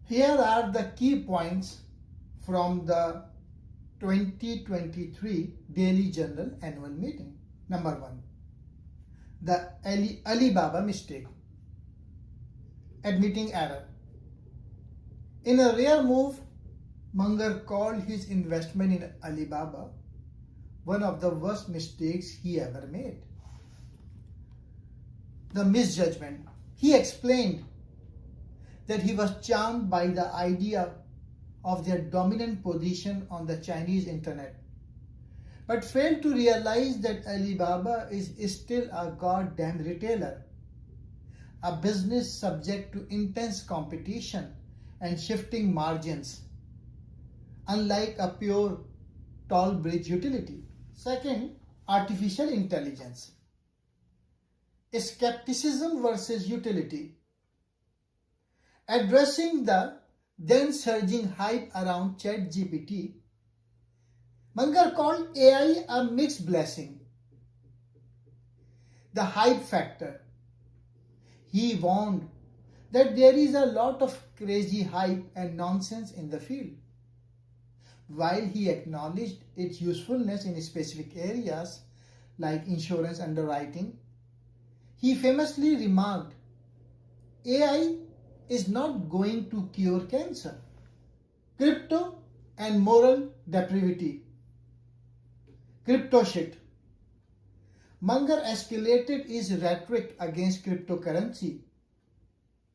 Here are the key points from the 2023 Daily Journal annual meeting. Number 1. The Alibaba mistake. Admitting error. In a rare move, Munger called his investment in Alibaba one of the worst mistakes he ever made. The misjudgment. He explained that he was charmed by the idea of their dominant position on the Chinese internet, but failed to realize that Alibaba is still a goddamn retailer, a business subject to intense competition and shifting margins, unlike a pure toll bridge utility. Second, artificial intelligence. Skepticism versus utility. Addressing the then surging hype around ChatGPT, Munger called AI a mixed blessing. The hype factor. He warned that there is a lot of crazy hype and nonsense in the field. While he acknowledged its usefulness in specific areas like insurance underwriting, he famously remarked, AI is not going to cure cancer. Crypto and moral depravity. Crypto shit. Munger escalated his rhetoric against cryptocurrency,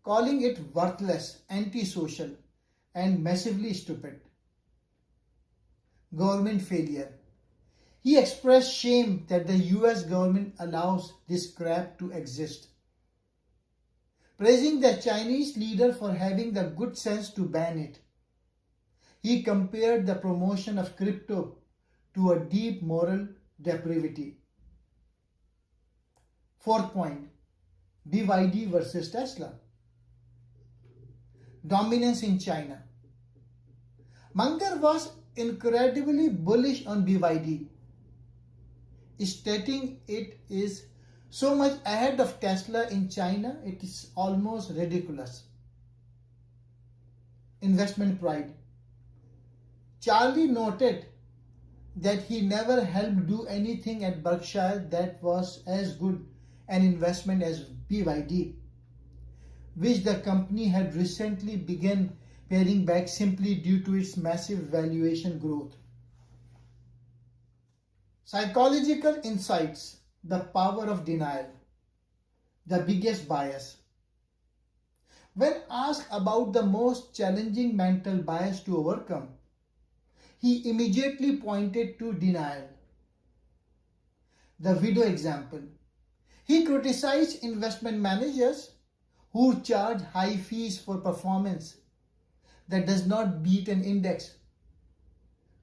calling it worthless, antisocial, and massively stupid. Government failure. He expressed shame that the US government allows this crap to exist, praising the Chinese leader for having the good sense to ban it. He compared the promotion of crypto to a deep moral depravity. Fourth point, BYD versus Tesla. Dominance in China. Munger was incredibly bullish on BYD, stating it is so much ahead of Tesla in China, it is almost ridiculous. Investment pride. Charlie noted that he never helped do anything at Berkshire that was as good an investment as BYD, which the company had recently begun paring back simply due to its massive valuation growth. Psychological insights. The power of denial. The biggest bias. When asked about the most challenging mental bias to overcome, he immediately pointed to denial. The video example. He criticized investment managers who charge high fees for performance that does not beat an index,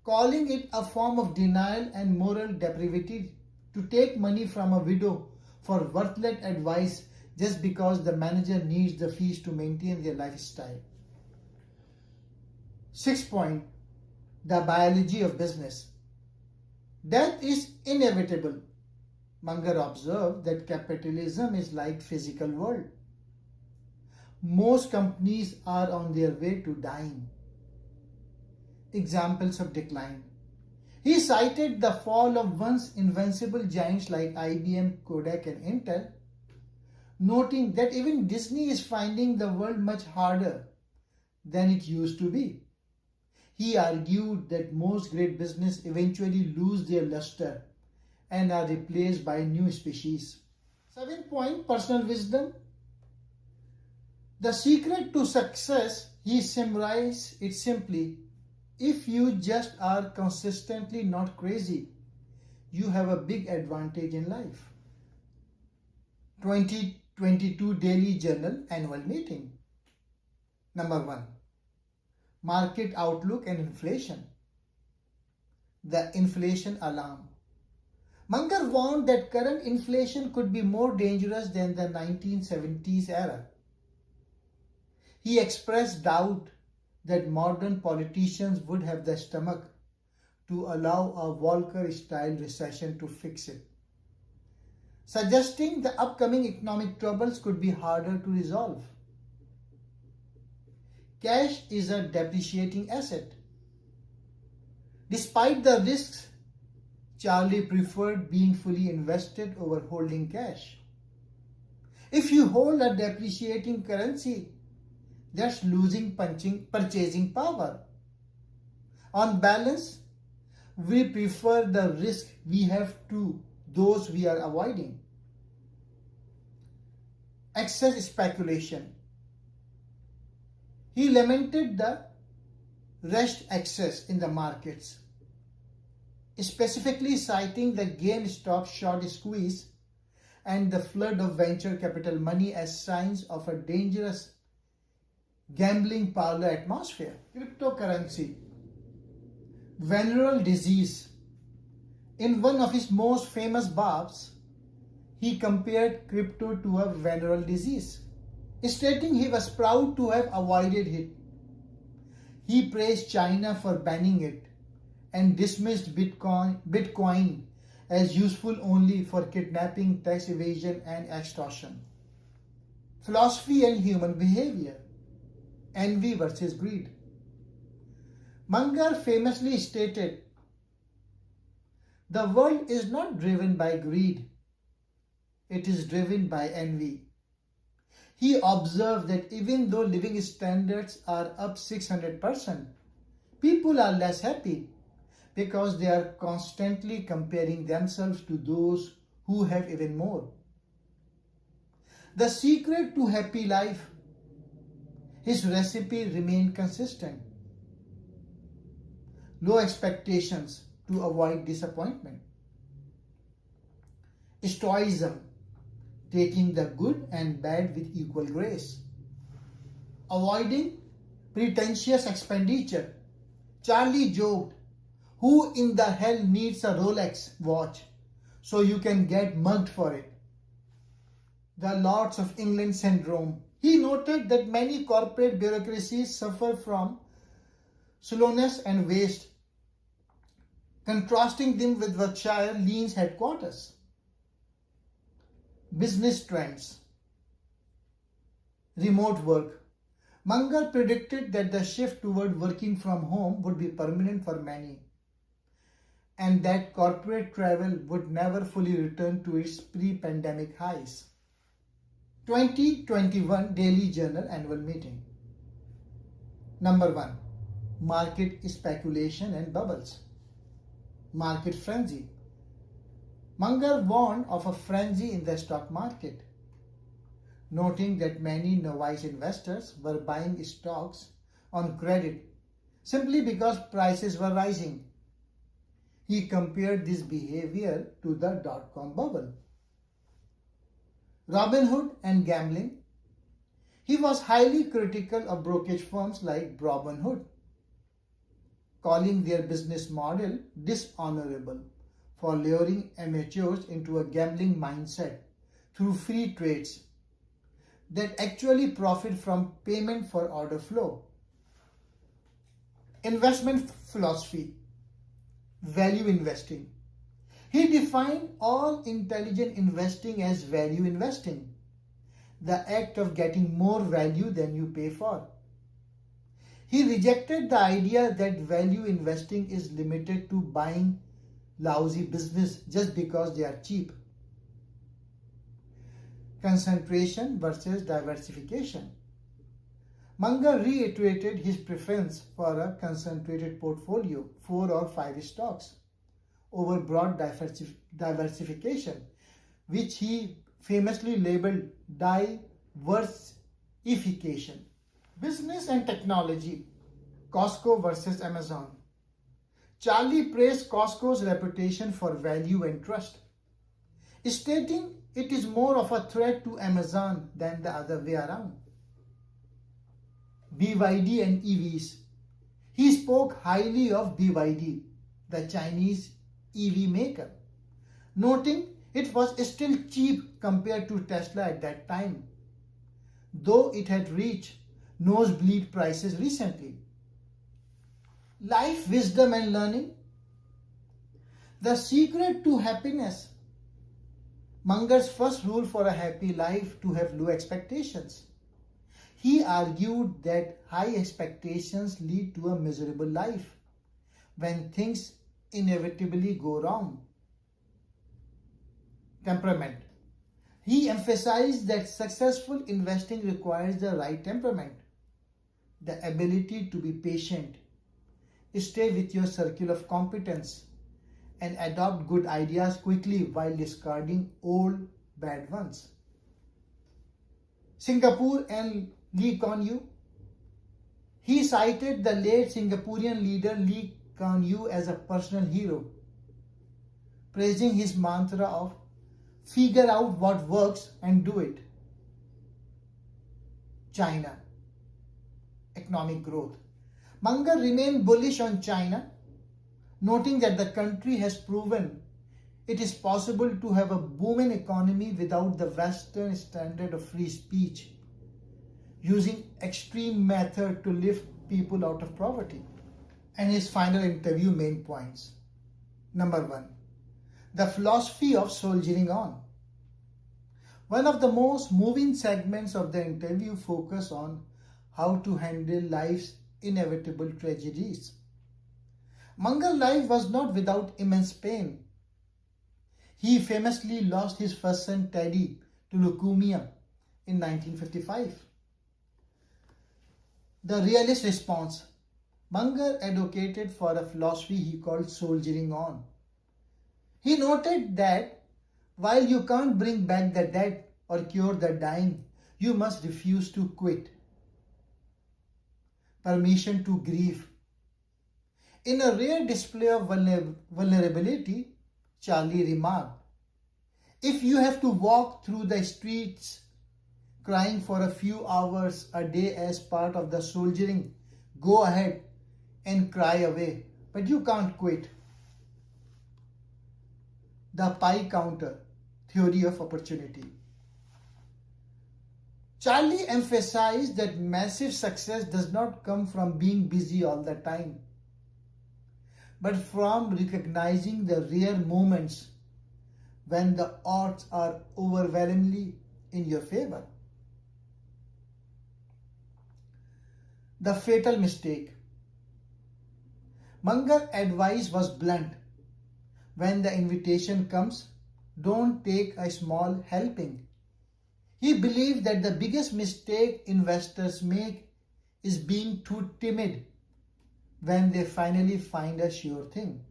calling it a form of denial and moral depravity to take money from a widow for worthless advice just because the manager needs the fees to maintain their lifestyle. Sixth point, the biology of business. Death is inevitable. Munger observed that capitalism is like physical world. Most companies are on their way to dying. Examples of decline. He cited the fall of once invincible giants like IBM, Kodak, and Intel, noting that even Disney is finding the world much harder than it used to be. He argued that most great business eventually lose their luster and are replaced by new species. 7th point, personal wisdom. The secret to success, he summarized it simply. If you just are consistently not crazy, you have a big advantage in life. 2022 Daily Journal annual meeting. Number 1. Market outlook and inflation. The inflation alarm. Munger warned that current inflation could be more dangerous than the 1970s era. He expressed doubt that modern politicians would have the stomach to allow a Volcker-style recession to fix it, suggesting the upcoming economic troubles could be harder to resolve. cash is a depreciating asset. Despite the risks, Charlie preferred being fully invested over holding cash. If you hold a depreciating currency, that's losing purchasing power. On balance, we prefer the risk we have to those we are avoiding. Excess speculation. He lamented the rushed excess in the markets, specifically citing the GameStop short squeeze and the flood of venture capital money as signs of a dangerous gambling parlor atmosphere. Cryptocurrency. Venereal disease. In one of his most famous barbs, he compared crypto to a venereal disease, stating he was proud to have avoided it. He praised China for banning it and dismissed Bitcoin as useful only for kidnapping, tax evasion, and extortion. Philosophy and human behavior. Envy versus greed. Munger famously stated, "The world is not driven by greed, it is driven by envy." He observed that even though living standards are up 600%, people are less happy because they are constantly comparing themselves to those who have even more. The secret to happy life, his recipe remained consistent. Low expectations to avoid disappointment. Stoicism, taking the good and bad with equal grace. Avoiding pretentious expenditure. Charlie joked, "Who in the hell needs a Rolex watch so you can get mugged for it?" The Lords of England syndrome. He noted that many corporate bureaucracies suffer from slowness and waste, contrasting them with Berkshire Lean's headquarters. Business trends. Remote work. Munger predicted that the shift toward working from home would be permanent for many, and that corporate travel would never fully return to its pre-pandemic highs. 2021 Daily Journal Annual Meeting. Number 1. Market speculation and bubbles. Market frenzy. Munger warned of a frenzy in the stock market, noting that many novice investors were buying stocks on credit simply because prices were rising. He compared this behavior to the dot-com bubble. Robinhood and gambling. He was highly critical of brokerage firms like Robinhood, calling their business model dishonorable for luring amateurs into a gambling mindset through free trades that actually profit from payment for order flow. Investment philosophy. Value investing. He defined all intelligent investing as value investing, the act of getting more value than you pay for. He rejected the idea that value investing is limited to buying lousy business just because they are cheap. Concentration versus diversification. Munger reiterated his preference for a concentrated portfolio, 4 or 5 stocks, over broad diversification, which he famously labeled diversification. Business and technology. Costco versus Amazon. Charlie praised Costco's reputation for value and trust, stating it is more of a threat to Amazon than the other way around. BYD and EVs. He spoke highly of BYD, the Chinese EV maker, noting it was still cheap compared to Tesla at that time, though it had reached nosebleed prices recently. Life wisdom and learning. The secret to happiness. Munger's first rule for a happy life: to have low expectations. He argued that high expectations lead to a miserable life when things inevitably go wrong. Temperament. He emphasized that successful investing requires the right temperament, the ability to be patient, stay with your circle of competence, and adopt good ideas quickly while discarding old bad ones. Singapore and Lee Kuan Yew. He cited the late Singaporean leader Lee Kuan Yew as a personal hero, praising his mantra of figure out what works and do it. China. Economic growth. Munger remained bullish on China, noting that the country has proven it is possible to have a booming economy without the Western standard of free speech, using extreme method to lift people out of poverty. And his final interview main points. Number 1. The philosophy of soldiering on. One of the most moving segments of the interview focused on how to handle life's inevitable tragedies. Munger's life was not without immense pain. He famously lost his first son Teddy to leukemia in 1955. The realist response. Munger advocated for a philosophy he called soldiering on. He noted that while you can't bring back the dead or cure the dying, you must refuse to quit. Permission to grieve. In a rare display of vulnerability, Charlie remarked, "If you have to walk through the streets crying for a few hours a day as part of the soldiering, go ahead and cry away, but you can't quit." The pie counter, theory of opportunity. Charlie emphasized that massive success does not come from being busy all the time, but from recognizing the rare moments when the odds are overwhelmingly in your favor. The fatal mistake. Munger's advice was blunt. When the invitation comes, don't take a small helping. He believed that the biggest mistake investors make is being too timid when they finally find a sure thing.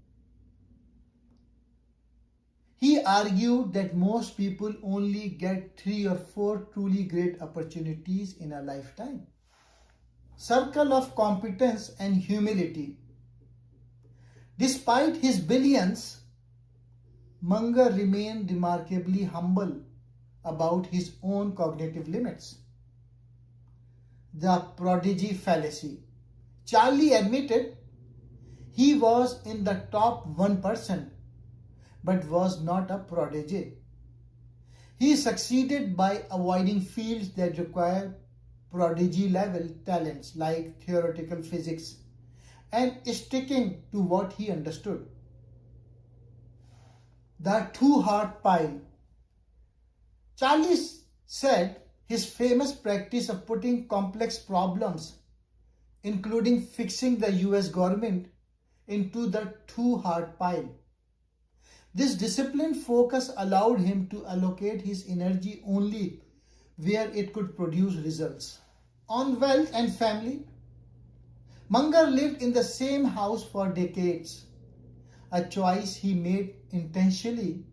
He argued that most people only get 3 or 4 truly great opportunities in a lifetime. Circle of competence and humility. Despite his billions, Munger remained remarkably humble about his own cognitive limits. The prodigy fallacy. Charlie admitted he was in the top 1%, but was not a prodigy. He succeeded by avoiding fields that require prodigy level talents like theoretical physics and sticking to what he understood. The two-heart pile. Charlie said his famous practice of putting complex problems, including fixing the US government, into the two-heart pile. This disciplined focus allowed him to allocate his energy only where it could produce results. On wealth and family, Munger lived in the same house for decades, a choice he made intentionally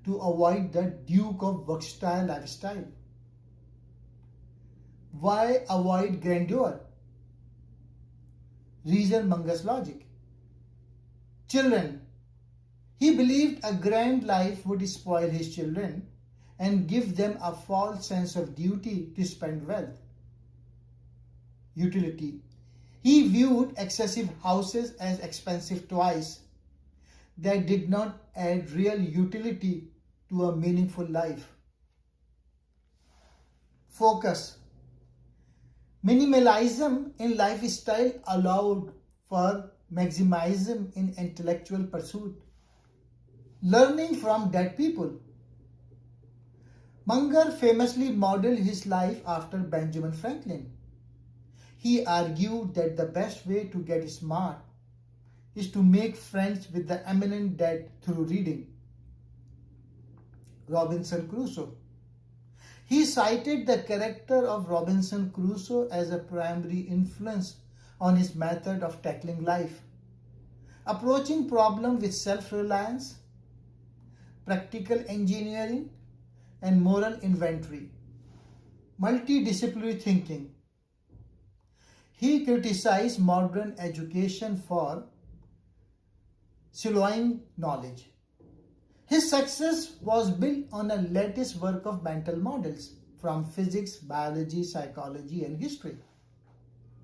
to avoid the Duke of Buckstyle lifestyle. Why avoid grandeur? Reason Munger's logic. Children. He believed a grand life would spoil his children and give them a false sense of duty to spend wealth. Utility. He viewed excessive houses as expensive toys that did not add real utility to a meaningful life. Focus. Minimalism in lifestyle allowed for maximism in intellectual pursuit. Learning from dead people. Munger famously modeled his life after Benjamin Franklin. He argued that the best way to get smart is to make friends with the eminent dead through reading. Robinson Crusoe. He cited the character of Robinson Crusoe as a primary influence on his method of tackling life, approaching problems with self-reliance, practical engineering, and moral inventory. Multidisciplinary thinking. He criticized modern education for siloing knowledge. His success was built on a lattice work of mental models from physics, biology, psychology, and history.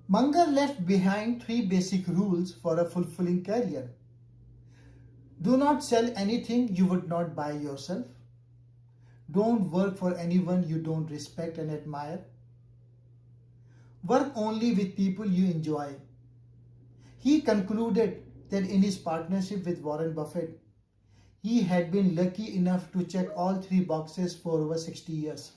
Munger left behind 3 basic rules for a fulfilling career. Do not sell anything you would not buy yourself. Don't work for anyone you don't respect and admire. Work only with people you enjoy. He concluded that in his partnership with Warren Buffett, he had been lucky enough to check all 3 boxes for over 60 years.